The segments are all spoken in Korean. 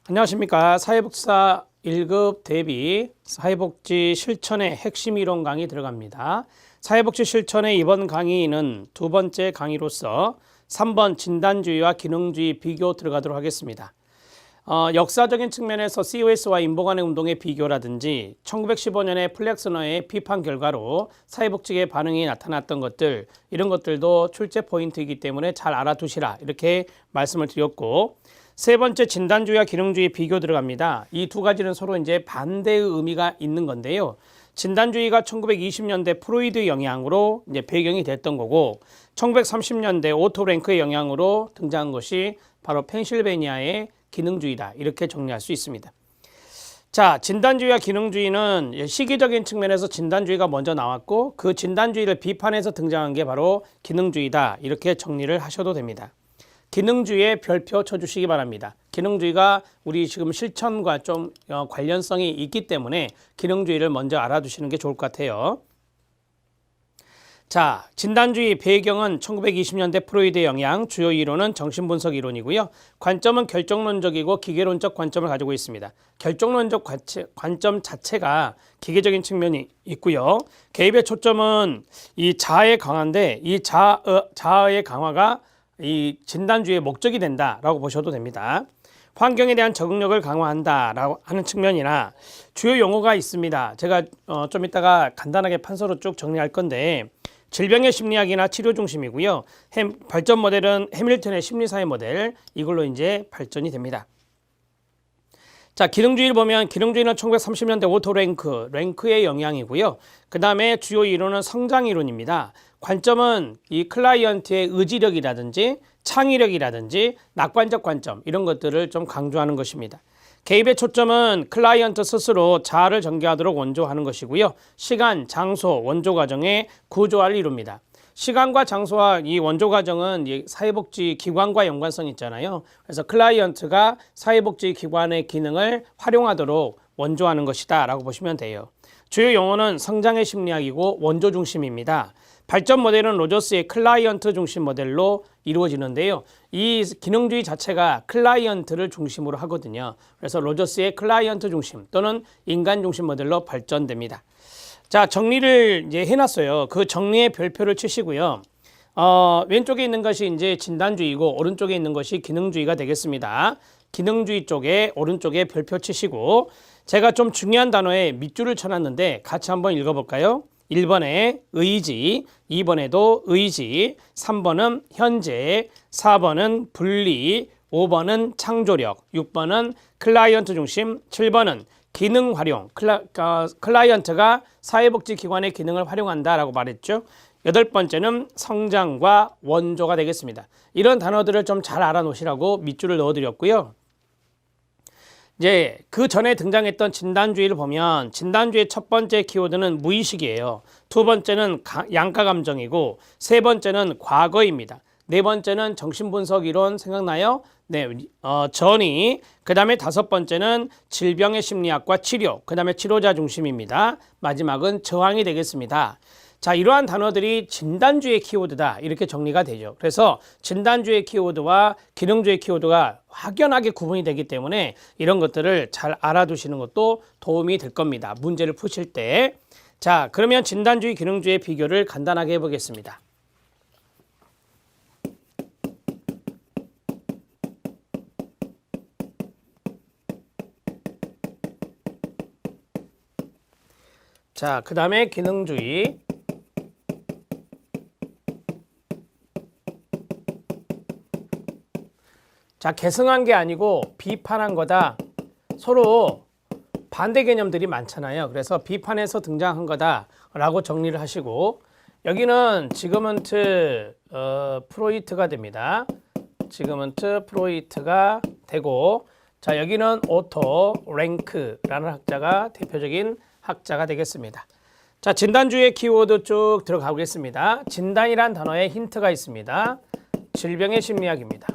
안녕하십니까. 사회복지사 1급 대비 사회복지 실천의 핵심 이론 강의 들어갑니다. 사회복지 실천의 이번 강의는 두 번째 강의로서 3번 진단주의와 기능주의 비교 들어가도록 하겠습니다. 역사적인 측면에서 COS와 인보간의 운동의 비교라든지 1915년에 플렉스너의 비판 결과로 사회복지계의 반응이 나타났던 것들, 이런 것들도 출제 포인트이기 때문에 잘 알아두시라 이렇게 말씀을 드렸고, 세 번째 진단주의와 기능주의 비교 들어갑니다. 이 두 가지는 서로 이제 반대의 의미가 있는 건데요. 진단주의가 1920년대 프로이드 영향으로 이제 배경이 됐던 거고, 1930년대 오토 랭크의 영향으로 등장한 것이 바로 펜실베니아의 기능주의다. 이렇게 정리할 수 있습니다. 자, 진단주의와 기능주의는 시기적인 측면에서 진단주의가 먼저 나왔고, 그 진단주의를 비판해서 등장한 게 바로 기능주의다. 이렇게 정리를 하셔도 됩니다. 기능주의에 별표 쳐주시기 바랍니다. 기능주의가 우리 지금 실천과 좀 관련성이 있기 때문에 기능주의를 먼저 알아두시는 게 좋을 것 같아요. 자, 진단주의 배경은 1920년대 프로이드의 영향, 주요 이론은 정신분석 이론이고요. 관점은 결정론적이고 기계론적 관점을 가지고 있습니다. 결정론적 관점 자체가 기계적인 측면이 있고요. 개입의 초점은 이 자아에 강한데, 이 자아의 강화가 이 진단주의의 목적이 된다라고 보셔도 됩니다. 환경에 대한 적응력을 강화한다라고 하는 측면이나 주요 용어가 있습니다. 제가 좀 이따가 간단하게 판서로 쭉 정리할 건데, 질병의 심리학이나 치료 중심이고요. 발전 모델은 해밀턴의 심리사회 모델, 이걸로 이제 발전이 됩니다. 자, 기능주의를 보면 기능주의는 1930년대 오토 랭크의 영향이고요. 그 다음에 주요 이론은 성장 이론입니다. 관점은 이 클라이언트의 의지력이라든지 창의력이라든지 낙관적 관점, 이런 것들을 좀 강조하는 것입니다. 개입의 초점은 클라이언트 스스로 자아를 전개하도록 원조하는 것이고요. 시간, 장소, 원조 과정의 구조화를 이룹니다. 시간과 장소와 이 원조 과정은 사회복지 기관과 연관성이 있잖아요. 그래서 클라이언트가 사회복지 기관의 기능을 활용하도록 원조하는 것이다 라고 보시면 돼요. 주요 용어는 성장의 심리학이고 원조 중심입니다. 발전 모델은 로저스의 클라이언트 중심 모델로 이루어지는데요. 이 기능주의 자체가 클라이언트를 중심으로 하거든요. 그래서 로저스의 클라이언트 중심 또는 인간 중심 모델로 발전됩니다. 자, 정리를 이제 해놨어요. 그 정리의 별표를 치시고요. 왼쪽에 있는 것이 이제 진단주의고, 오른쪽에 있는 것이 기능주의가 되겠습니다. 기능주의 쪽에 오른쪽에 별표 치시고, 제가 좀 중요한 단어에 밑줄을 쳐놨는데 같이 한번 읽어볼까요? 1번에 의지, 2번에도 의지, 3번은 현재, 4번은 분리, 5번은 창조력, 6번은 클라이언트 중심, 7번은 기능 활용, 클라이언트가 사회복지 기관의 기능을 활용한다라고 말했죠. 8번째는 성장과 원조가 되겠습니다. 이런 단어들을 좀 잘 알아놓으시라고 밑줄을 넣어드렸고요. 이제 그 전에 등장했던 진단주의를 보면 진단주의의 첫 번째 키워드는 무의식이에요. 두 번째는 양가 감정이고, 세 번째는 과거입니다. 네 번째는 정신분석 이론 생각나요? 네, 전이. 그 다음에 다섯 번째는 질병의 심리학과 치료, 그 다음에 치료자 중심입니다. 마지막은 저항이 되겠습니다. 자, 이러한 단어들이 진단주의 키워드다 이렇게 정리가 되죠. 그래서 진단주의 키워드와 기능주의 키워드가 확연하게 구분이 되기 때문에 이런 것들을 잘 알아두시는 것도 도움이 될 겁니다. 문제를 푸실 때. 자, 그러면 진단주의, 기능주의 비교를 간단하게 해보겠습니다. 자, 그 다음에 기능주의. 자, 계승한 게 아니고 비판한 거다. 서로 반대 개념들이 많잖아요. 그래서 비판해서 등장한 거다라고 정리를 하시고, 여기는 지그먼트 프로이트가 됩니다. 지그먼트 프로이트가 되고, 자, 여기는 오토 랭크라는 학자가 대표적인 학자가 되겠습니다. 자, 진단주의 키워드 쭉 들어가 보겠습니다. 진단이란 단어에 힌트가 있습니다. 질병의 심리학입니다.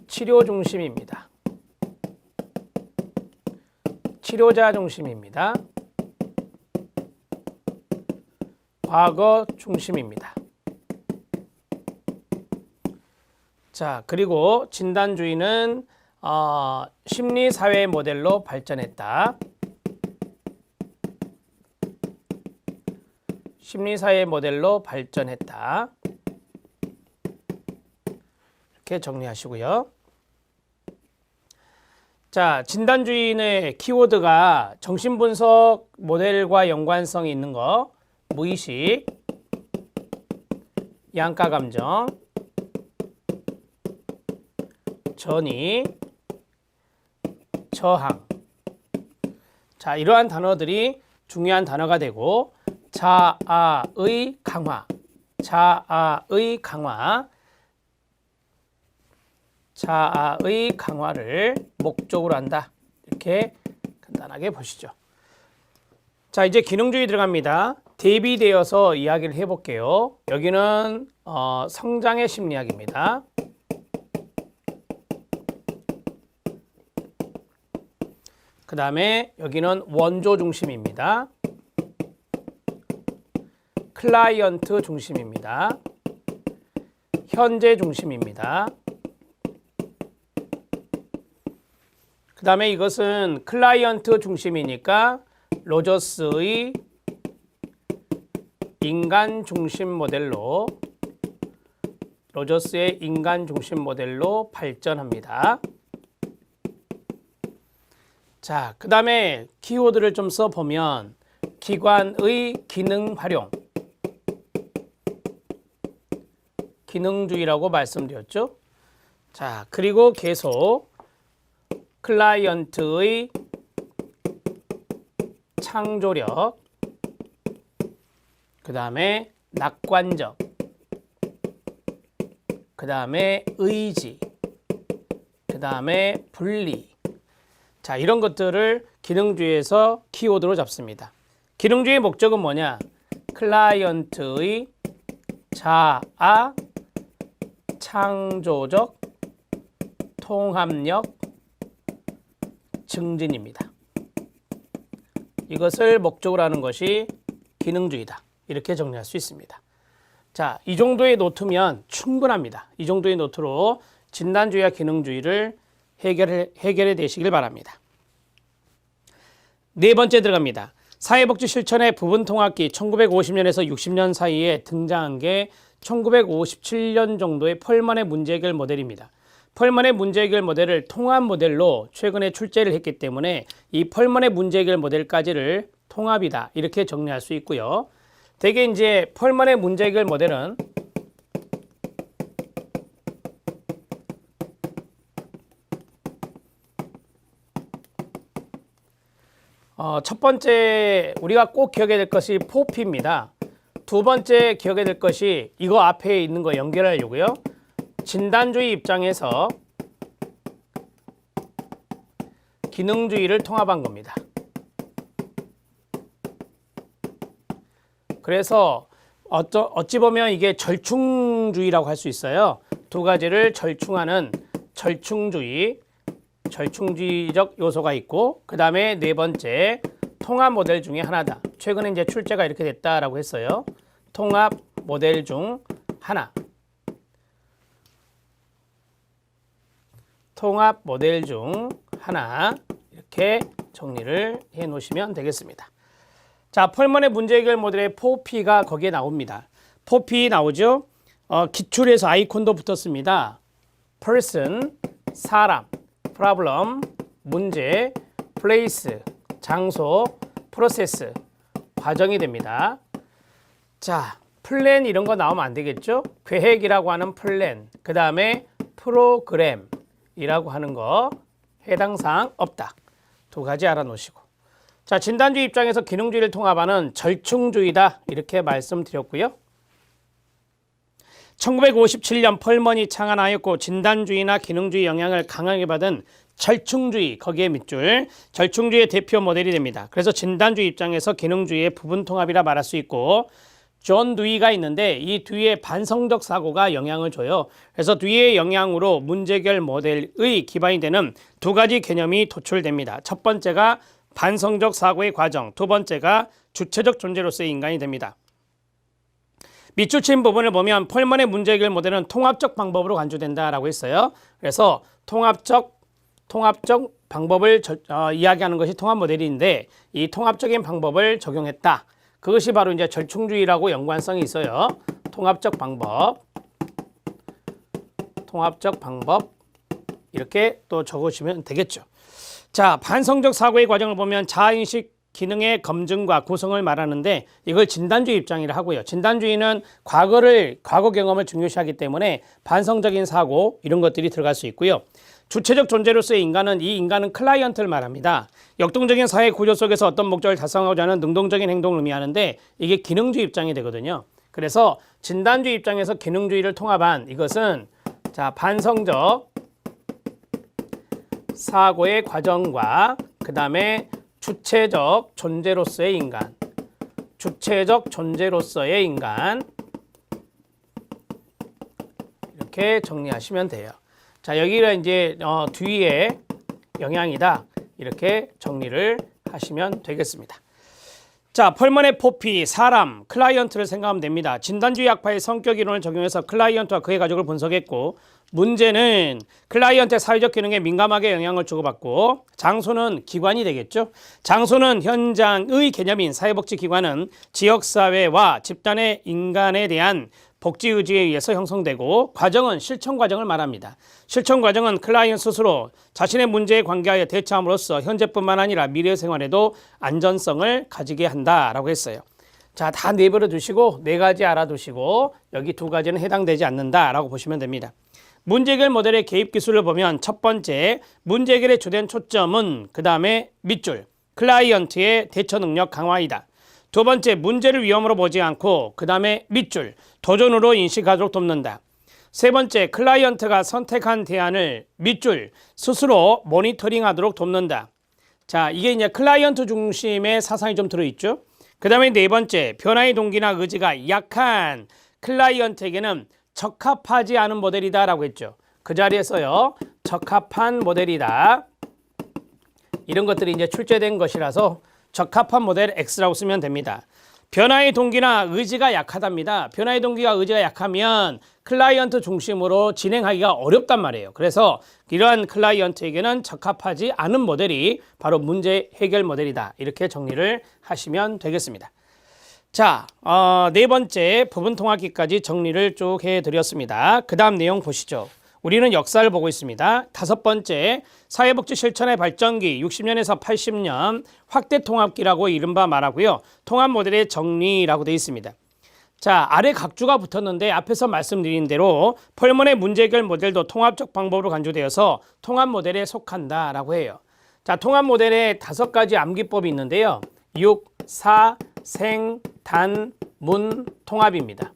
치료 중심입니다. 치료자 중심입니다. 과거 중심입니다. 자, 그리고 진단주의는 심리사회 모델로 발전했다. 심리사회 모델로 발전했다. 이렇게 정리하시고요. 자, 진단주의의 키워드가 정신분석 모델과 연관성이 있는 거, 무의식, 양가감정, 전이, 저항. 자, 이러한 단어들이 중요한 단어가 되고, 자아의 강화, 자아의 강화, 자아의 강화를 목적으로 한다. 이렇게 간단하게 보시죠. 자, 이제 기능주의 들어갑니다. 대비되어서 이야기를 해볼게요. 여기는 성장의 심리학입니다. 그 다음에 여기는 원조 중심입니다. 클라이언트 중심입니다. 현재 중심입니다. 그 다음에 이것은 클라이언트 중심이니까 로저스의 인간 중심 모델로, 로저스의 인간 중심 모델로 발전합니다. 자, 그 다음에 키워드를 좀 써보면 기관의 기능 활용, 기능주의라고 말씀드렸죠. 자, 그리고 계속 클라이언트의 창조력, 그 다음에 낙관적, 그 다음에 의지, 그 다음에 분리. 자, 이런 것들을 기능주의에서 키워드로 잡습니다. 기능주의의 목적은 뭐냐? 클라이언트의 자아, 창조적, 통합력, 증진입니다. 이것을 목적으로 하는 것이 기능주의다. 이렇게 정리할 수 있습니다. 자, 이 정도의 노트면 충분합니다. 이 정도의 노트로 진단주의와 기능주의를 해결해 내시길 바랍니다. 네 번째 들어갑니다. 사회복지 실천의 부분통합기 1950년에서 60년 사이에 등장한 게 1957년 정도의 펄먼의 문제해결 모델입니다. 펄먼의 문제해결 모델을 통합 모델로 최근에 출제를 했기 때문에 이 펄먼의 문제해결 모델까지를 통합이다. 이렇게 정리할 수 있고요. 대개 이제 펄먼의 문제해결 모델은 첫 번째 우리가 꼭 기억해야 될 것이 4P입니다. 두 번째 기억해야 될 것이 이거 앞에 있는 거 연결하려고요. 진단주의 입장에서 기능주의를 통합한 겁니다. 그래서 어찌 보면 이게 절충주의라고 할 수 있어요. 두 가지를 절충하는 절충주의, 절충주의적 요소가 있고, 그 다음에 네 번째 통합 모델 중에 하나다. 최근에 이제 출제가 이렇게 됐다라고 했어요. 통합 모델 중 하나. 통합 모델 중 하나. 이렇게 정리를 해 놓으시면 되겠습니다. 자, 펄먼의 문제 해결 모델의 4P가 거기에 나옵니다. 4P 나오죠? 기출에서 아이콘도 붙었습니다. person, 사람, problem, 문제, place, 장소, process, 과정이 됩니다. 자, 플랜 이런 거 나오면 안 되겠죠? 계획이라고 하는 플랜, 그 다음에 프로그램이라고 하는 거 해당 사항 없다. 두 가지 알아놓으시고. 자, 진단주의 입장에서 기능주의를 통합하는 절충주의다. 이렇게 말씀드렸고요. 1957년 펄먼이 창안하였고 진단주의나 기능주의 영향을 강하게 받은 절충주의, 거기에 밑줄, 절충주의의 대표 모델이 됩니다. 그래서 진단주의 입장에서 기능주의의 부분 통합이라 말할 수 있고, 존 두이가 있는데 이 두이의 반성적 사고가 영향을 줘요. 그래서 두이의 영향으로 문제해결 모델의 기반이 되는 두 가지 개념이 도출됩니다. 첫 번째가 반성적 사고의 과정, 두 번째가 주체적 존재로서의 인간이 됩니다. 밑줄 친 부분을 보면 펄먼의 문제 해결 모델은 통합적 방법으로 간주된다라고 했어요. 그래서 통합적 방법을 이야기하는 것이 통합 모델인데 이 통합적인 방법을 적용했다. 그것이 바로 이제 절충주의라고 연관성이 있어요. 통합적 방법 이렇게 또 적으시면 되겠죠. 자, 반성적 사고의 과정을 보면 자아인식 기능의 검증과 구성을 말하는데 이걸 진단주의 입장이라 하고요. 진단주의는 과거 경험을 중요시하기 때문에 반성적인 사고 이런 것들이 들어갈 수 있고요. 주체적 존재로서의 이 인간은 클라이언트를 말합니다. 역동적인 사회 구조 속에서 어떤 목적을 달성하고자 하는 능동적인 행동을 의미하는데 이게 기능주의 입장이 되거든요. 그래서 진단주의 입장에서 기능주의를 통합한 이것은 자, 반성적 사고의 과정과 그 다음에 주체적 존재로서의 인간 이렇게 정리하시면 돼요. 자, 여기가 이제 뒤에 영향이다. 이렇게 정리를 하시면 되겠습니다. 자, 펄먼의 포피, 사람, 클라이언트를 생각하면 됩니다. 진단주의 학파의 성격 이론을 적용해서 클라이언트와 그의 가족을 분석했고 문제는 클라이언트의 사회적 기능에 민감하게 영향을 주고받고 장소는 기관이 되겠죠. 장소는 현장의 개념인 사회복지기관은 지역사회와 집단의 인간에 대한 복지의지에 의해서 형성되고 과정은 실천 과정을 말합니다. 실천 과정은 클라이언트 스스로 자신의 문제에 관계하여 대처함으로써 현재뿐만 아니라 미래 생활에도 안전성을 가지게 한다라고 했어요. 자, 다 내버려 두시고 네 가지 알아두시고 여기 두 가지는 해당되지 않는다라고 보시면 됩니다. 문제 해결 모델의 개입 기술을 보면 첫 번째, 문제 해결의 주된 초점은 그 다음에 밑줄, 클라이언트의 대처 능력 강화이다. 두 번째, 문제를 위험으로 보지 않고 그 다음에 밑줄, 도전으로 인식하도록 돕는다. 세 번째, 클라이언트가 선택한 대안을 밑줄, 스스로 모니터링하도록 돕는다. 자, 이게 이제 클라이언트 중심의 사상이 좀 들어있죠. 그 다음에 네 번째, 변화의 동기나 의지가 약한 클라이언트에게는 적합하지 않은 모델이다 라고 했죠. 그 자리에서요, 적합한 모델이다. 이런 것들이 이제 출제된 것이라서 적합한 모델 X라고 쓰면 됩니다. 변화의 동기나 의지가 약하답니다. 변화의 동기가 의지가 약하면 클라이언트 중심으로 진행하기가 어렵단 말이에요. 그래서 이러한 클라이언트에게는 적합하지 않은 모델이 바로 문제 해결 모델이다. 이렇게 정리를 하시면 되겠습니다. 자, 네 번째 부분 통합기까지 정리를 쭉 해드렸습니다. 그 다음 내용 보시죠. 우리는 역사를 보고 있습니다. 다섯 번째, 사회복지 실천의 발전기 60년에서 80년 확대 통합기라고 이른바 말하고요. 통합 모델의 정리라고 되어 있습니다. 자, 아래 각주가 붙었는데 앞에서 말씀드린 대로 펄먼의 문제 해결 모델도 통합적 방법으로 간주되어서 통합 모델에 속한다라고 해요. 자, 통합 모델에 5가지 암기법이 있는데요. 6, 4, 생, 단, 문, 통합입니다.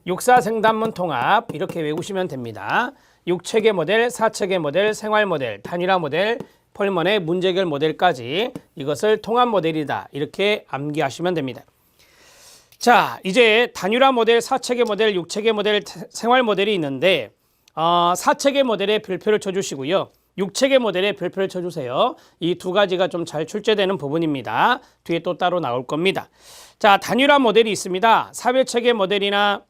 육사생단문 통합 이렇게 외우시면 됩니다. 6체계 모델, 4체계 모델, 생활 모델, 단일화 모델, 펄먼의 문제 해결 모델까지 이것을 통합 모델이다. 이렇게 암기하시면 됩니다. 자, 이제 단일화 모델, 4체계 모델, 6체계 모델, 생활 모델이 있는데 4체계 모델에 별표를 쳐주시고요. 6체계 모델에 별표를 쳐주세요. 이 두 가지가 좀 잘 출제되는 부분입니다. 뒤에 또 따로 나올 겁니다. 자, 단일화 모델이 있습니다. 사회체계 모델이나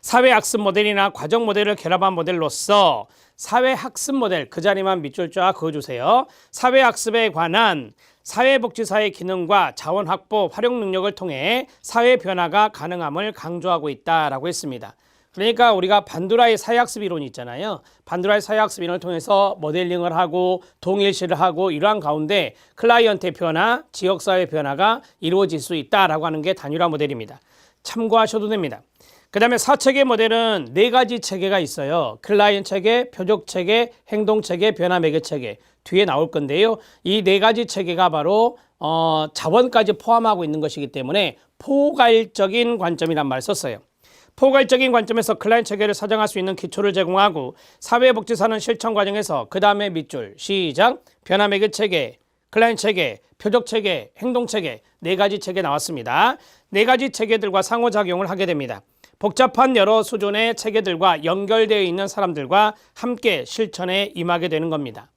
사회학습 모델이나 과정 모델을 결합한 모델로서 사회학습 모델 그 자리만 밑줄 쫙 그어주세요. 사회학습에 관한 사회복지사의 기능과 자원 확보, 활용 능력을 통해 사회 변화가 가능함을 강조하고 있다라고 했습니다. 그러니까 우리가 반두라의 사회학습 이론이 있잖아요. 반두라의 사회학습 이론을 통해서 모델링을 하고 동일시를 하고 이러한 가운데 클라이언트의 변화, 지역사회 변화가 이루어질 수 있다라고 하는 게 단일화 모델입니다. 참고하셔도 됩니다. 그 다음에 4체계 모델은 4가지 체계가 있어요. 클라이언트 체계, 표적 체계, 행동 체계, 변화 매개 체계. 뒤에 나올 건데요. 이 4가지 체계가 바로 자원까지 포함하고 있는 것이기 때문에 포괄적인 관점이란 말을 썼어요. 포괄적인 관점에서 클라이언트 체계를 사정할 수 있는 기초를 제공하고 사회복지사는 실천 과정에서 그 다음에 밑줄 시작 변화 매개 체계, 클라이언트 체계, 표적 체계, 행동 체계 4가지 체계 나왔습니다. 4가지 체계들과 상호작용을 하게 됩니다. 복잡한 여러 수준의 체계들과 연결되어 있는 사람들과 함께 실천에 임하게 되는 겁니다.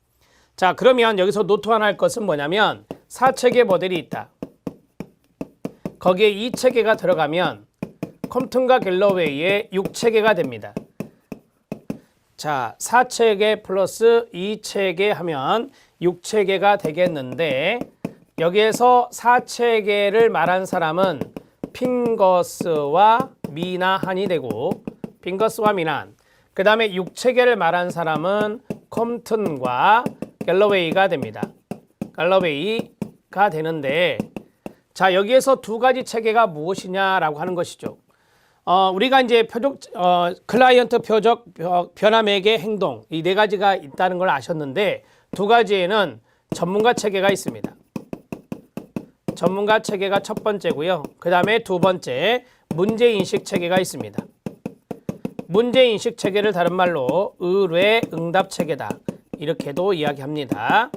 자, 그러면 여기서 노트 하나 할 것은 뭐냐면 4체계 모델이 있다. 거기에 2체계가 들어가면 컴튼과 갤러웨이의 6체계가 됩니다. 자, 4체계 플러스 2체계 하면 6체계가 되겠는데 여기에서 4체계를 말한 사람은 핑거스와 미나한이 되고 핑거스와 미나한 그 다음에 6체계를 말한 사람은 컴튼과 갤러웨이가 됩니다. 갤러웨이가 되는데 자 여기에서 두 가지 체계가 무엇이냐라고 하는 것이죠. 우리가 이제 클라이언트 표적 변화 매개 행동 이 네 가지가 있다는 걸 아셨는데 두 가지에는 전문가 체계가 있습니다. 전문가 체계가 첫 번째고요. 그 다음에 두 번째 문제인식 체계가 있습니다. 문제인식 체계를 다른 말로 의뢰 응답 체계다. 이렇게도 이야기합니다.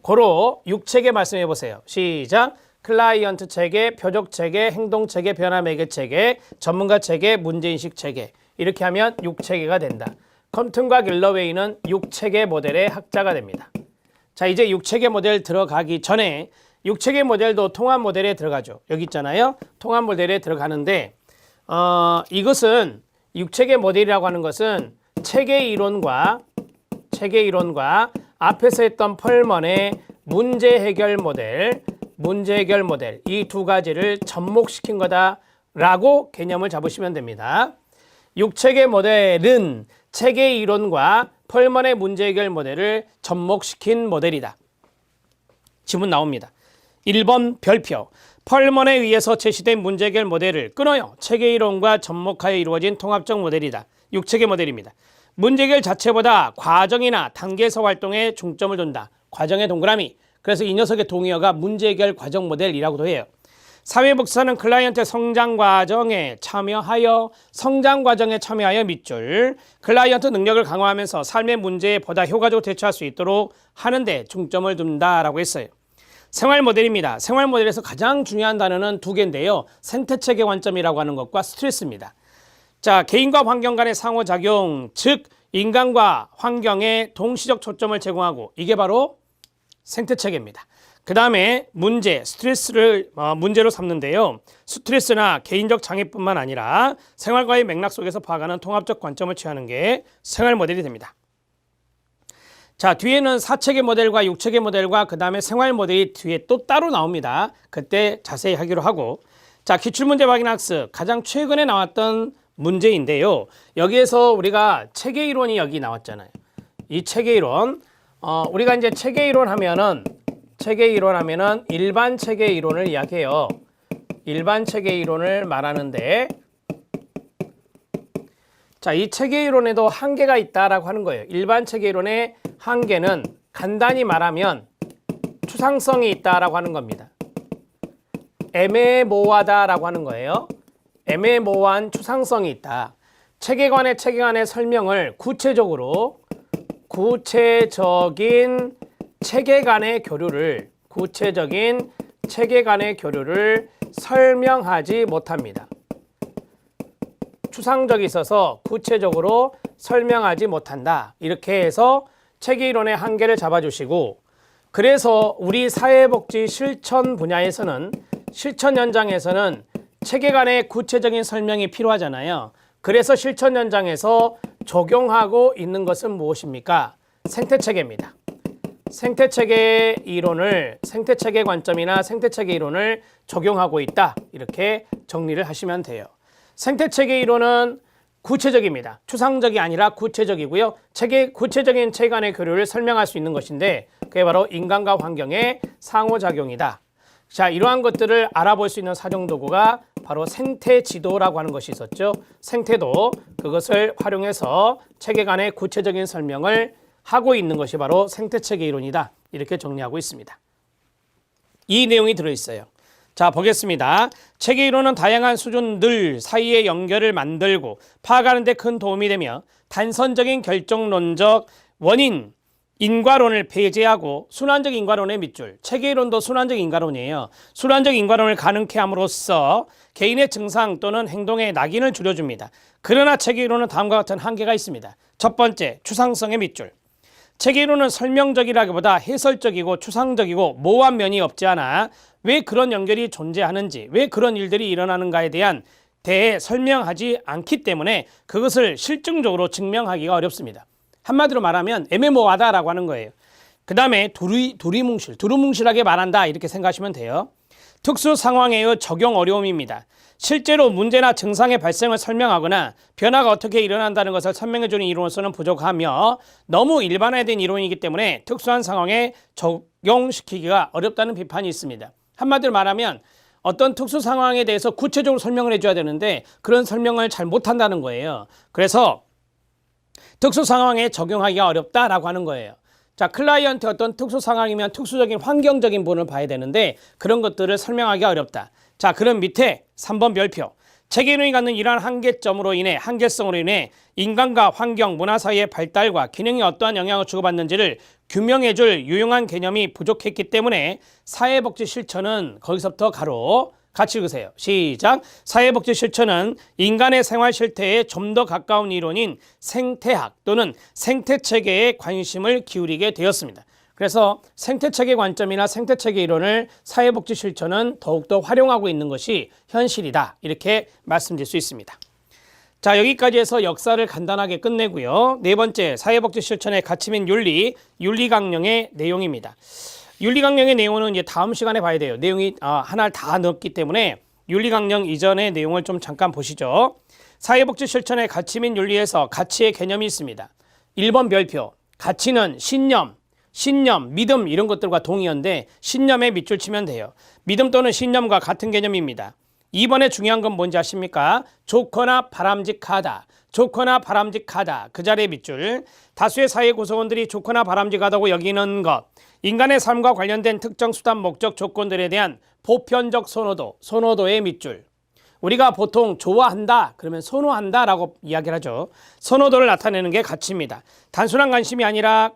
고로 6체계 말씀해 보세요. 시작. 클라이언트 체계, 표적 체계, 행동 체계, 변화 매개 체계, 전문가 체계, 문제인식 체계. 이렇게 하면 6체계가 된다. 컴튼과 갤러웨이는 6체계 모델의 학자가 됩니다. 자, 이제 6체계 모델 들어가기 전에 6체계 모델도 통합 모델에 들어가죠. 여기 있잖아요. 통합 모델에 들어가는데 이것은 6체계 모델이라고 하는 것은 체계 이론과 앞에서 했던 펄먼의 문제 해결 모델 이 두 가지를 접목시킨 거다라고 개념을 잡으시면 됩니다. 6체계 모델은 체계 이론과 펄먼의 문제 해결 모델을 접목시킨 모델이다. 지문 나옵니다. 1번 별표. 펄먼에 의해서 제시된 문제 해결 모델을 끊어요. 체계 이론과 접목하여 이루어진 통합적 모델이다. 6체계 모델입니다. 문제 해결 자체보다 과정이나 단계에서 활동에 중점을 둔다. 과정의 동그라미. 그래서 이 녀석의 동의어가 문제 해결 과정 모델이라고도 해요. 사회복사는 클라이언트의 성장 과정에 참여하여 밑줄. 클라이언트 능력을 강화하면서 삶의 문제에 보다 효과적으로 대처할 수 있도록 하는데 중점을 둔다라고 했어요. 생활 모델입니다. 생활 모델에서 가장 중요한 단어는 두 개인데요. 생태체계 관점이라고 하는 것과 스트레스입니다. 자, 개인과 환경 간의 상호작용, 즉 인간과 환경에 동시적 초점을 제공하고 이게 바로 생태체계입니다. 그 다음에 스트레스를 문제로 삼는데요. 스트레스나 개인적 장애뿐만 아니라 생활과의 맥락 속에서 파악하는 통합적 관점을 취하는 게 생활 모델이 됩니다. 자, 뒤에는 4체계 모델과 6체계 모델과 그 다음에 생활 모델이 뒤에 또 따로 나옵니다. 그때 자세히 하기로 하고. 자, 기출문제 확인 학습 가장 최근에 나왔던 문제인데요. 여기에서 우리가 체계 이론이 여기 나왔잖아요. 이 체계 이론 우리가 이제 체계 이론 하면은 일반 체계 이론을 이야기해요. 일반 체계 이론을 말하는데 자, 이 체계 이론에도 한계가 있다라고 하는 거예요. 일반 체계 이론의 한계는 간단히 말하면 추상성이 있다라고 하는 겁니다. 애매모호하다라고 하는 거예요. 애매모호한 추상성이 있다. 체계관의 설명을 구체적인 체계 간의 교류를 설명하지 못합니다. 추상적이 있어서 구체적으로 설명하지 못한다. 이렇게 해서 체계 이론의 한계를 잡아주시고, 그래서 우리 사회복지 실천 분야에서는 실천 현장에서는 체계 간의 구체적인 설명이 필요하잖아요. 그래서 실천 현장에서 적용하고 있는 것은 무엇입니까? 생태체계입니다. 생태체계 관점이나 생태체계 이론을 적용하고 있다. 이렇게 정리를 하시면 돼요. 생태체계 이론은 구체적입니다. 추상적이 아니라 구체적이고요. 구체적인 체계 간의 교류를 설명할 수 있는 것인데 그게 바로 인간과 환경의 상호작용이다. 자, 이러한 것들을 알아볼 수 있는 사정도구가 바로 생태지도라고 하는 것이 있었죠. 생태도, 그것을 활용해서 체계 간의 구체적인 설명을 하고 있는 것이 바로 생태체계 이론이다. 이렇게 정리하고 있습니다. 이 내용이 들어있어요. 자, 보겠습니다. 체계 이론은 다양한 수준들 사이의 연결을 만들고 파악하는 데 큰 도움이 되며 단선적인 결정론적 원인, 인과론을 배제하고 순환적 인과론의 밑줄. 체계 이론도 순환적 인과론이에요. 순환적 인과론을 가능케 함으로써 개인의 증상 또는 행동의 낙인을 줄여줍니다. 그러나 체계 이론은 다음과 같은 한계가 있습니다. 첫 번째, 추상성의 밑줄. 체계이론은 설명적이라기보다 해설적이고 추상적이고 모호한 면이 없지 않아 왜 그런 연결이 존재하는지, 왜 그런 일들이 일어나는가에 대한 대해 설명하지 않기 때문에 그것을 실증적으로 증명하기가 어렵습니다. 한마디로 말하면 애매모호하다라고 하는 거예요. 그 다음에 두루뭉실하게 말한다 이렇게 생각하시면 돼요. 특수 상황에의 적용 어려움입니다. 실제로 문제나 증상의 발생을 설명하거나 변화가 어떻게 일어난다는 것을 설명해주는 이론으로서는 부족하며 너무 일반화된 이론이기 때문에 특수한 상황에 적용시키기가 어렵다는 비판이 있습니다. 한마디로 말하면 어떤 특수 상황에 대해서 구체적으로 설명을 해줘야 되는데 그런 설명을 잘 못한다는 거예요. 그래서 특수 상황에 적용하기가 어렵다라고 하는 거예요. 자, 클라이언트 어떤 특수 상황이면 특수적인 환경적인 부분을 봐야 되는데 그런 것들을 설명하기가 어렵다. 자, 그럼 밑에 3번 별표. 체계이론이 갖는 이러한 한계성으로 인해 인간과 환경, 문화 사이의 발달과 기능이 어떠한 영향을 주고받는지를 규명해줄 유용한 개념이 부족했기 때문에 사회복지 실천은 거기서부터 가로 같이 읽으세요. 시작. 사회복지 실천은 인간의 생활 실태에 좀 더 가까운 이론인 생태학 또는 생태체계에 관심을 기울이게 되었습니다. 그래서 생태체계 관점이나 생태체계 이론을 사회복지 실천은 더욱더 활용하고 있는 것이 현실이다. 이렇게 말씀드릴 수 있습니다. 자, 여기까지 해서 역사를 간단하게 끝내고요. 네 번째, 사회복지 실천의 가치민 윤리강령의 내용입니다. 윤리강령의 내용은 이제 다음 시간에 봐야 돼요. 내용이 하나를 다 넣었기 때문에 윤리강령 이전의 내용을 좀 잠깐 보시죠. 사회복지 실천의 가치민 윤리에서 가치의 개념이 있습니다. 1번 별표, 가치는 신념, 믿음 이런 것들과 동의어인데 신념에 밑줄 치면 돼요. 믿음 또는 신념과 같은 개념입니다. 2번에 중요한 건 뭔지 아십니까? 좋거나 바람직하다. 그 자리에 밑줄. 다수의 사회 구성원들이 좋거나 바람직하다고 여기는 것. 인간의 삶과 관련된 특정 수단, 목적, 조건들에 대한 보편적 선호도의 밑줄. 우리가 보통 좋아한다 그러면 선호한다 라고 이야기를 하죠. 선호도를 나타내는 게 가치입니다. 단순한 관심이 아니라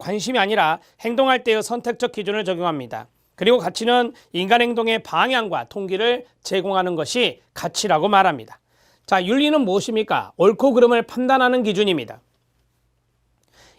행동할 때의 선택적 기준을 적용합니다. 그리고 가치는 인간 행동의 방향과 통기를 제공하는 것이 가치라고 말합니다. 자, 윤리는 무엇입니까? 옳고 그름을 판단하는 기준입니다.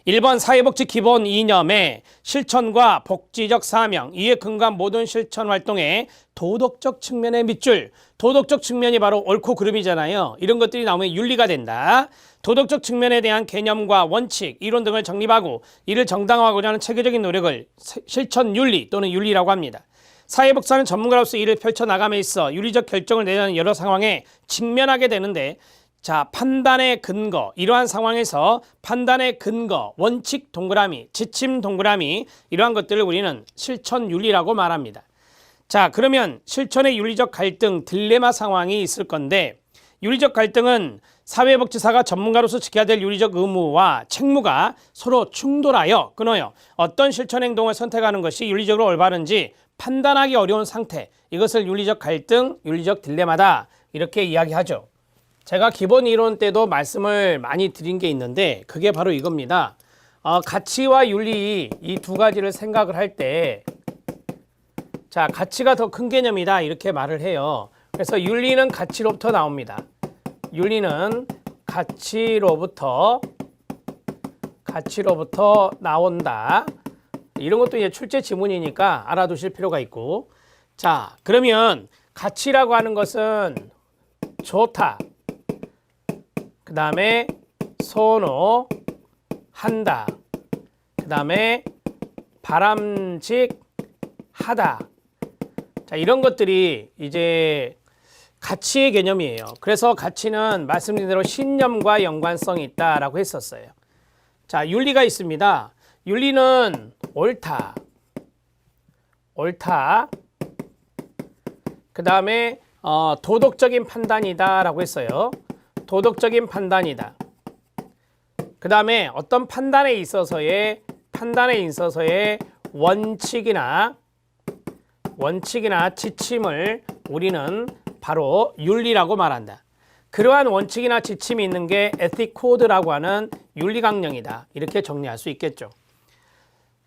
1번 사회복지 기본 이념의 실천과 복지적 사명, 이에 근거한 모든 실천 활동의 도덕적 측면의 밑줄. 도덕적 측면이 바로 옳고 그름이잖아요. 이런 것들이 나오면 윤리가 된다. 도덕적 측면에 대한 개념과 원칙, 이론 등을 정립하고 이를 정당화하고자 하는 체계적인 노력을 실천 윤리 또는 윤리라고 합니다. 사회복지사는 전문가로서 이를 펼쳐나감에 있어 윤리적 결정을 내려는 여러 상황에 직면하게 되는데 자, 판단의 근거, 이러한 상황에서 판단의 근거, 원칙 동그라미, 지침 동그라미 이러한 것들을 우리는 실천 윤리라고 말합니다. 자, 그러면 실천의 윤리적 갈등, 딜레마 상황이 있을 건데 윤리적 갈등은 사회복지사가 전문가로서 지켜야 될 윤리적 의무와 책무가 서로 충돌하여 끊어요. 어떤 실천 행동을 선택하는 것이 윤리적으로 올바른지 판단하기 어려운 상태, 이것을 윤리적 갈등, 윤리적 딜레마다 이렇게 이야기하죠. 제가 기본 이론 때도 말씀을 많이 드린 게 있는데 그게 바로 이겁니다. 가치와 윤리 이 두 가지를 생각을 할 때 자, 가치가 더 큰 개념이다 이렇게 말을 해요. 그래서 윤리는 가치로부터 나옵니다. 윤리는 가치로부터 나온다. 이런 것도 이제 출제 지문이니까 알아두실 필요가 있고. 자, 그러면 가치라고 하는 것은 좋다. 그 다음에 선호한다. 그 다음에 바람직하다. 자, 이런 것들이 이제 가치의 개념이에요. 그래서 가치는 말씀드린 대로 신념과 연관성이 있다라고 했었어요. 자, 윤리가 있습니다. 윤리는 옳다. 그 다음에 도덕적인 판단이다라고 했어요. 도덕적인 판단이다. 그 다음에 어떤 판단에 있어서의 원칙이나 지침을 우리는 바로 윤리라고 말한다. 그러한 원칙이나 지침이 있는 게 에틱 코드라고 하는 윤리강령이다. 이렇게 정리할 수 있겠죠.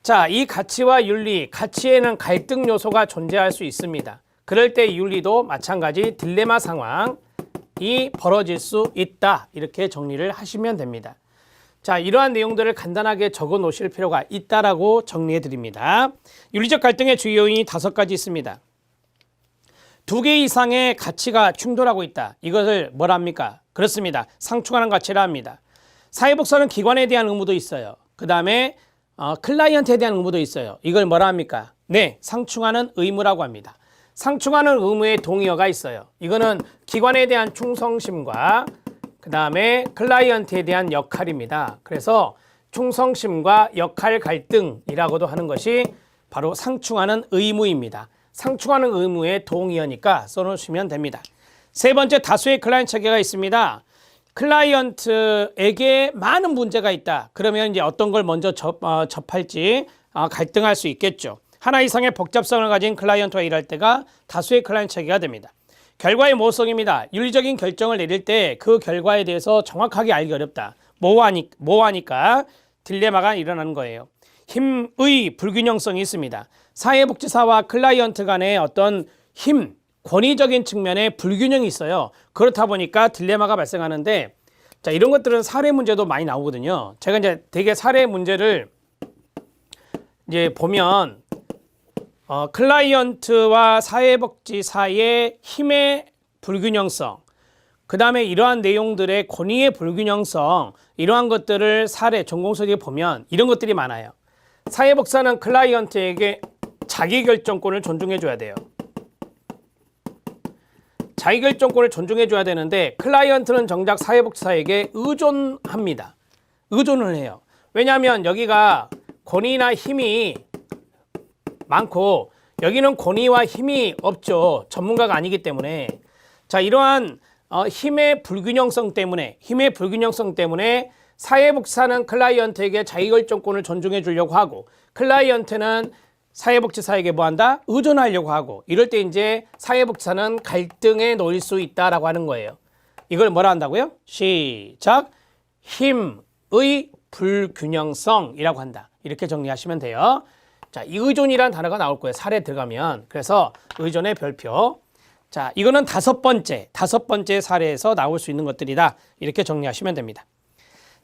자, 이 가치와 윤리, 가치에는 갈등 요소가 존재할 수 있습니다. 그럴 때 윤리도 마찬가지 딜레마 상황이 벌어질 수 있다. 이렇게 정리를 하시면 됩니다. 자, 이러한 내용들을 간단하게 적어 놓으실 필요가 있다라고 정리해 드립니다. 윤리적 갈등의 주요 요인이 5가지 있습니다. 2개 이상의 가치가 충돌하고 있다. 이것을 뭐라 합니까? 그렇습니다. 상충하는 가치라 합니다. 사회복사는 기관에 대한 의무도 있어요. 그 다음에 클라이언트에 대한 의무도 있어요. 이걸 뭐라 합니까? 네, 상충하는 의무라고 합니다. 상충하는 의무의 동의어가 있어요. 이거는 기관에 대한 충성심과 그 다음에 클라이언트에 대한 역할입니다. 그래서 충성심과 역할 갈등이라고도 하는 것이 바로 상충하는 의무입니다. 상충하는 의무의 동의어니까 써놓으시면 됩니다. 세 번째, 다수의 클라이언트 체계가 있습니다. 클라이언트에게 많은 문제가 있다. 그러면 이제 어떤 걸 먼저 접할지 갈등할 수 있겠죠. 하나 이상의 복잡성을 가진 클라이언트와 일할 때가 다수의 클라이언트 체계가 됩니다. 결과의 모호성입니다. 윤리적인 결정을 내릴 때 그 결과에 대해서 정확하게 알기 어렵다. 모호하니까 딜레마가 일어나는 거예요. 힘의 불균형성이 있습니다. 사회복지사와 클라이언트 간의 어떤 힘, 권위적인 측면에 불균형이 있어요. 그렇다 보니까 딜레마가 발생하는데, 자, 이런 것들은 사례 문제도 많이 나오거든요. 제가 이제 되게 사례 문제를 이제 보면 클라이언트와 사회복지사의 힘의 불균형성, 그 다음에 이러한 내용들의 권위의 불균형성, 이러한 것들을 사례, 전공서적에 보면 이런 것들이 많아요. 사회복지사는 클라이언트에게 자기결정권을 존중해 줘야 돼요. 자기결정권을 존중해 줘야 되는데 클라이언트는 정작 사회복지사에게 의존합니다. 의존을 해요. 왜냐하면 여기가 권위나 힘이 많고 여기는 권위와 힘이 없죠. 전문가가 아니기 때문에. 자, 이러한 힘의 불균형성 때문에 사회복지사는 클라이언트에게 자기결정권을 존중해 주려고 하고 클라이언트는 사회복지사에게 뭐한다? 의존하려고 하고, 이럴 때 이제 사회복지사는 갈등에 놓일 수 있다라고 하는 거예요. 이걸 뭐라 한다고요? 시작. 힘의 불균형성이라고 한다. 이렇게 정리하시면 돼요. 자, 이 의존이라는 단어가 나올 거예요. 사례 들어가면. 그래서 의존의 별표. 자, 이거는 다섯 번째 사례에서 나올 수 있는 것들이다. 이렇게 정리하시면 됩니다.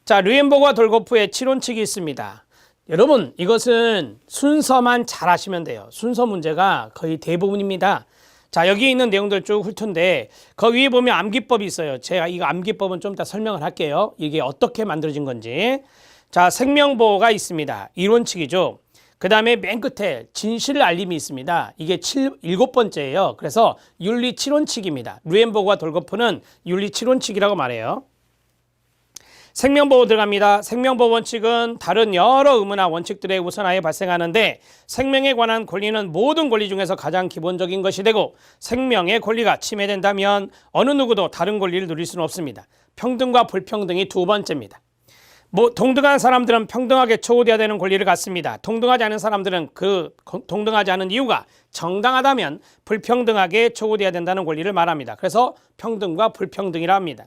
자, 류엔버그와 돌고프의 치론칙이 있습니다. 여러분, 이것은 순서만 잘 하시면 돼요. 순서 문제가 거의 대부분입니다. 자, 여기 있는 내용들 쭉 훑은데 그 위에 보면 암기법이 있어요. 제가 이거 암기법은 좀 이따 설명을 할게요. 이게 어떻게 만들어진 건지. 자, 생명보호가 있습니다. 이론칙이죠. 그 다음에 맨 끝에 진실 알림이 있습니다. 이게 7번째예요. 그래서 윤리 7원칙입니다. 류엔버그와 돌고프는 윤리 7원칙이라고 말해요. 생명보호 들어갑니다. 생명보호 원칙은 다른 여러 의무나 원칙들에 우선하여 발생하는데 생명에 관한 권리는 모든 권리 중에서 가장 기본적인 것이 되고 생명의 권리가 침해된다면 어느 누구도 다른 권리를 누릴 수는 없습니다. 평등과 불평등이 2번째입니다. 동등한 사람들은 평등하게 처우돼야 되는 권리를 갖습니다. 동등하지 않은 사람들은 동등하지 않은 이유가 정당하다면 불평등하게 처우돼야 된다는 권리를 말합니다. 그래서 평등과 불평등이라 합니다.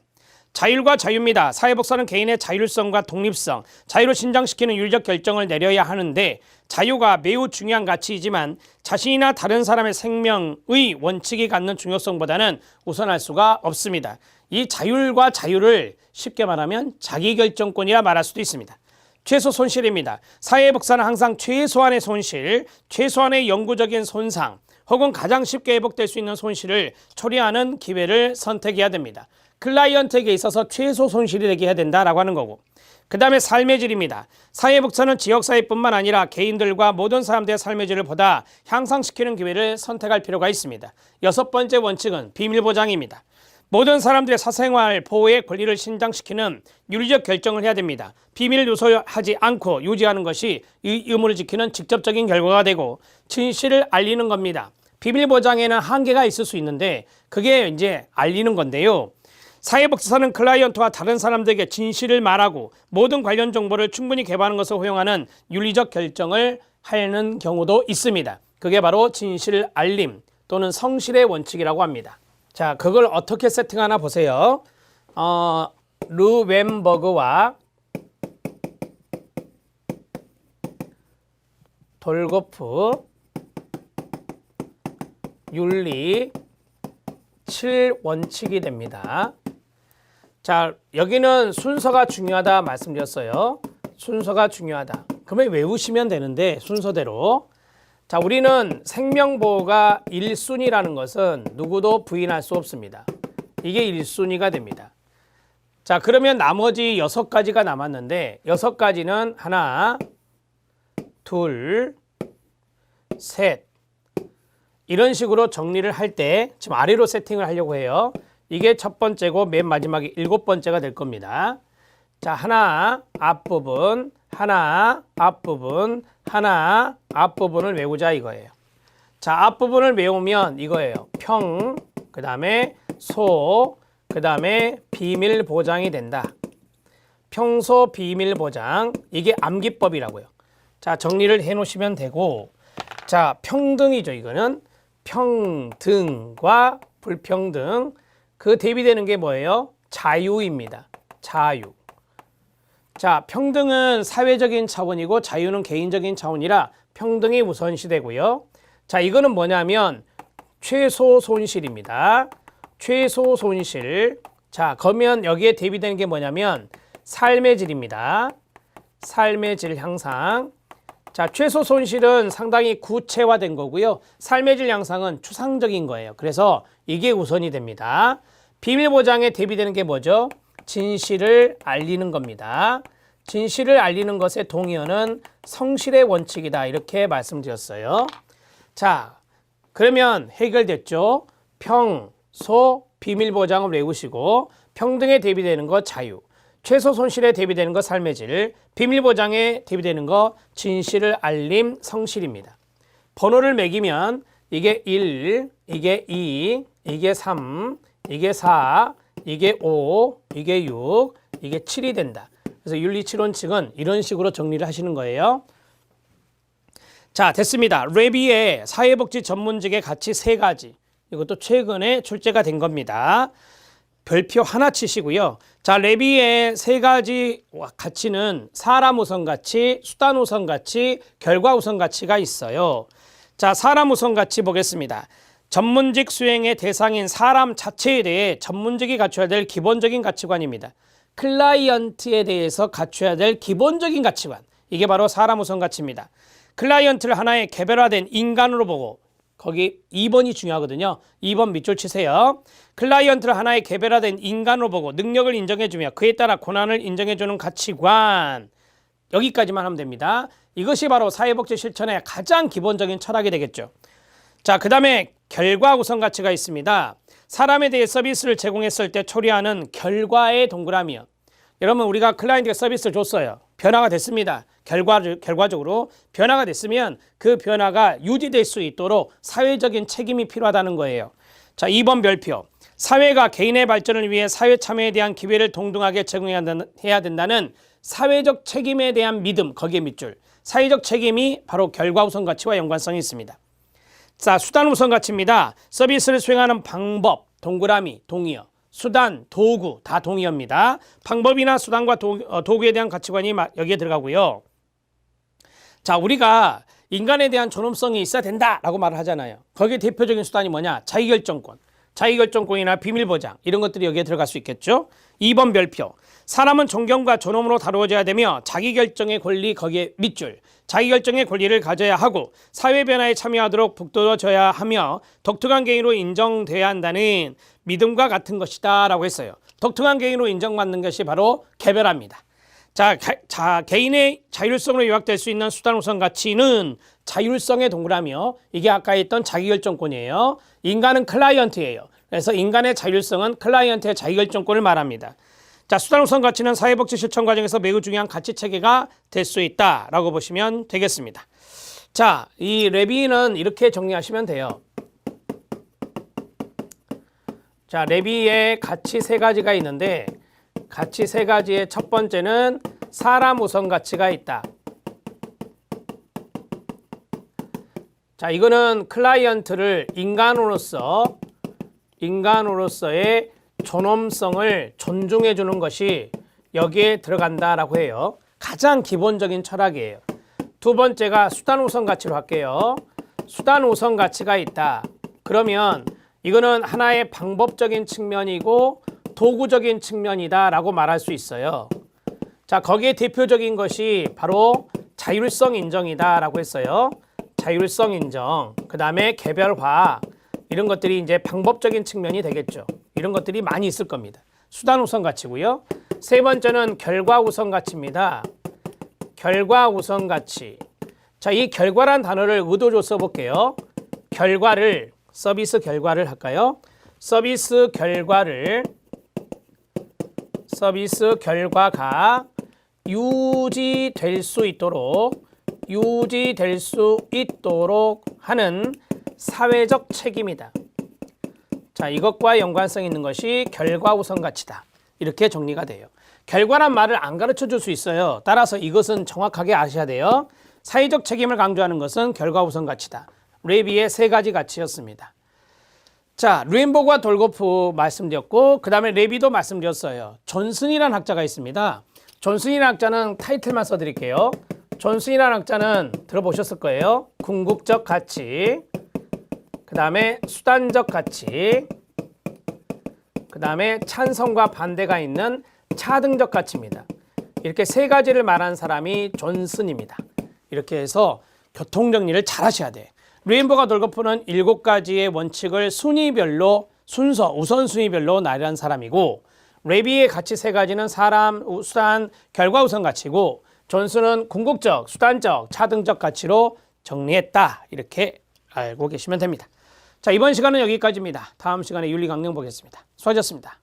자율과 자유입니다. 사회복사는 개인의 자율성과 독립성, 자유를 신장시키는 윤리적 결정을 내려야 하는데 자유가 매우 중요한 가치이지만 자신이나 다른 사람의 생명의 원칙이 갖는 중요성보다는 우선할 수가 없습니다. 이 자율과 자유를 쉽게 말하면 자기결정권이라 말할 수도 있습니다. 최소 손실입니다. 사회복사는 항상 최소한의 손실, 최소한의 영구적인 손상 혹은 가장 쉽게 회복될 수 있는 손실을 처리하는 기회를 선택해야 됩니다. 클라이언트에게 있어서 최소 손실이 되게 해야 된다라고 하는 거고, 그 다음에 삶의 질입니다. 사회복사는 지역사회뿐만 아니라 개인들과 모든 사람들의 삶의 질을 보다 향상시키는 기회를 선택할 필요가 있습니다. 6번째 원칙은 비밀보장입니다. 모든 사람들의 사생활 보호의 권리를 신장시키는 윤리적 결정을 해야 됩니다. 비밀을 누설하지 않고 유지하는 것이 이 의무를 지키는 직접적인 결과가 되고 진실을 알리는 겁니다. 비밀보장에는 한계가 있을 수 있는데 그게 이제 알리는 건데요. 사회복지사는 클라이언트와 다른 사람들에게 진실을 말하고 모든 관련 정보를 충분히 개발하는 것을 허용하는 윤리적 결정을 하는 경우도 있습니다. 그게 바로 진실 알림 또는 성실의 원칙이라고 합니다. 자, 그걸 어떻게 세팅하나 보세요. 류엔버그와 돌고프 윤리 7원칙이 됩니다. 자, 여기는 순서가 중요하다 말씀드렸어요. 순서가 중요하다. 그러면 외우시면 되는데 순서대로. 자, 우리는 생명보호가 1순위라는 것은 누구도 부인할 수 없습니다. 이게 1순위가 됩니다. 자, 그러면 나머지 6가지가 남았는데 6가지는 하나, 둘, 셋 이런 식으로 정리를 할 때 지금 아래로 세팅을 하려고 해요. 이게 첫 번째고 맨 마지막에 7번째가 될 겁니다. 자, 하나 앞부분, 하나 앞부분, 하나 앞부분을 외우자 이거예요. 자, 앞부분을 외우면 이거예요. 평, 그 다음에 소, 그 다음에 비밀 보장이 된다. 평소 비밀 보장, 이게 암기법이라고요. 자, 정리를 해 놓으시면 되고, 자, 평등이죠. 이거는 평등과 불평등, 그 대비되는 게 뭐예요? 자유입니다. 자유. 자, 평등은 사회적인 차원이고 자유는 개인적인 차원이라 평등이 우선시되고요. 자, 이거는 뭐냐면 최소 손실입니다. 최소 손실. 자, 그러면 여기에 대비되는 게 뭐냐면 삶의 질입니다. 삶의 질 향상. 자, 최소 손실은 상당히 구체화된 거고요. 삶의 질 향상은 추상적인 거예요. 그래서 이게 우선이 됩니다. 비밀 보장에 대비되는 게 뭐죠? 진실을 알리는 겁니다. 진실을 알리는 것의 동의어는 성실의 원칙이다. 이렇게 말씀드렸어요. 자, 그러면 해결됐죠? 평, 소, 비밀 보장을 외우시고 평등에 대비되는 거 자유, 최소 손실에 대비되는 거 삶의 질, 비밀 보장에 대비되는 거 진실을 알림, 성실입니다. 번호를 매기면 이게 1, 이게 2, 이게 3, 이게 4, 이게 5, 이게 6, 이게 7이 된다. 그래서 윤리치론칙은 이런 식으로 정리를 하시는 거예요. 자, 됐습니다. 레비의 사회복지 전문직의 가치 3가지. 이것도 최근에 출제가 된 겁니다. 별표 하나 치시고요. 자, 레비의 3가지 가치는 사람 우선 가치, 수단 우선 가치, 결과 우선 가치가 있어요. 자, 사람 우선 가치 보겠습니다. 전문직 수행의 대상인 사람 자체에 대해 전문직이 갖춰야 될 기본적인 가치관입니다. 클라이언트에 대해서 갖춰야 될 기본적인 가치관. 이게 바로 사람 우선 가치입니다. 클라이언트를 하나의 개별화된 인간으로 보고, 거기 2번이 중요하거든요. 2번 밑줄 치세요. 클라이언트를 하나의 개별화된 인간으로 보고 능력을 인정해주며 그에 따라 고난을 인정해주는 가치관. 여기까지만 하면 됩니다. 이것이 바로 사회복지 실천의 가장 기본적인 철학이 되겠죠. 자, 그 다음에 결과 우선 가치가 있습니다. 사람에 대해 서비스를 제공했을 때 초래하는 결과의 동그라미요. 여러분, 우리가 클라이언트에게 서비스를 줬어요. 변화가 됐습니다. 결과적으로 변화가 됐으면 그 변화가 유지될 수 있도록 사회적인 책임이 필요하다는 거예요. 자, 2번 별표. 사회가 개인의 발전을 위해 사회 참여에 대한 기회를 동등하게 제공해야 된다는 사회적 책임에 대한 믿음, 거기에 밑줄. 사회적 책임이 바로 결과 우선 가치와 연관성이 있습니다. 자, 수단 우선 가치입니다. 서비스를 수행하는 방법, 동그라미, 동의어. 수단, 도구, 다 동의어입니다. 방법이나 수단과 도구에 대한 가치관이 여기에 들어가고요. 자, 우리가 인간에 대한 존엄성이 있어야 된다라고 말을 하잖아요. 거기에 대표적인 수단이 뭐냐? 자기결정권. 자기결정권이나 비밀보장, 이런 것들이 여기에 들어갈 수 있겠죠. 2번 별표. 사람은 존경과 존엄으로 다루어져야 되며 자기결정의 권리, 거기에 밑줄. 자기결정의 권리를 가져야 하고 사회 변화에 참여하도록 북돋워져야 하며 독특한 개인으로 인정돼야 한다는 믿음과 같은 것이다 라고 했어요. 독특한 개인으로 인정받는 것이 바로 개별화입니다. 자, 개인의 자율성으로 요약될 수 있는 수단 우선 가치는 자율성의 동그라미요. 이게 아까 했던 자기결정권이에요. 인간은 클라이언트예요. 그래서 인간의 자율성은 클라이언트의 자기결정권을 말합니다. 자, 수단 우선 가치는 사회복지 실천 과정에서 매우 중요한 가치 체계가 될 수 있다라고 보시면 되겠습니다. 자, 이 레비는 이렇게 정리하시면 돼요. 자, 레비의 가치 3가지가 있는데 가치 3가지의 첫 번째는 사람 우선 가치가 있다. 자, 이거는 클라이언트를 인간으로서의 존엄성을 존중해 주는 것이 여기에 들어간다라고 해요. 가장 기본적인 철학이에요. 두 번째가 수단 우선 가치로 할게요. 수단 우선 가치가 있다. 그러면 이거는 하나의 방법적인 측면이고 도구적인 측면이다라고 말할 수 있어요. 자, 거기에 대표적인 것이 바로 자율성 인정이다라고 했어요. 자율성 인정. 그다음에 개별화. 이런 것들이 이제 방법적인 측면이 되겠죠. 이런 것들이 많이 있을 겁니다. 수단 우선 가치고요. 세 번째는 결과 우선 가치입니다. 결과 우선 가치. 자, 이 결과란 단어를 의도적으로 써볼게요. 결과를, 서비스 결과를 할까요? 서비스 결과가 유지될 수 있도록 하는 사회적 책임이다. 자, 이것과 연관성 있는 것이 결과 우선 가치다. 이렇게 정리가 돼요. 결과란 말을 안 가르쳐 줄 수 있어요. 따라서 이것은 정확하게 아셔야 돼요. 사회적 책임을 강조하는 것은 결과 우선 가치다. 레비의 세 가지 가치였습니다. 자, 루엠버그와 돌고프 말씀드렸고 그 다음에 레비도 말씀드렸어요. 존슨이라는 학자가 있습니다. 존슨이라는 학자는 타이틀만 써드릴게요. 존슨이라는 학자는 들어보셨을 거예요. 궁극적 가치, 그 다음에 수단적 가치, 그 다음에 찬성과 반대가 있는 차등적 가치입니다. 이렇게 세 가지를 말한 사람이 존슨입니다. 이렇게 해서 교통정리를 잘 하셔야 돼. 루엠버그와 돌고프는 7가지의 원칙을 순위별로 우선순위별로 나열한 사람이고 레비의 가치 세 가지는 사람, 수단, 결과 우선 가치고 존슨은 궁극적, 수단적, 차등적 가치로 정리했다. 이렇게 알고 계시면 됩니다. 자, 이번 시간은 여기까지입니다. 다음 시간에 윤리 강령 보겠습니다. 수고하셨습니다.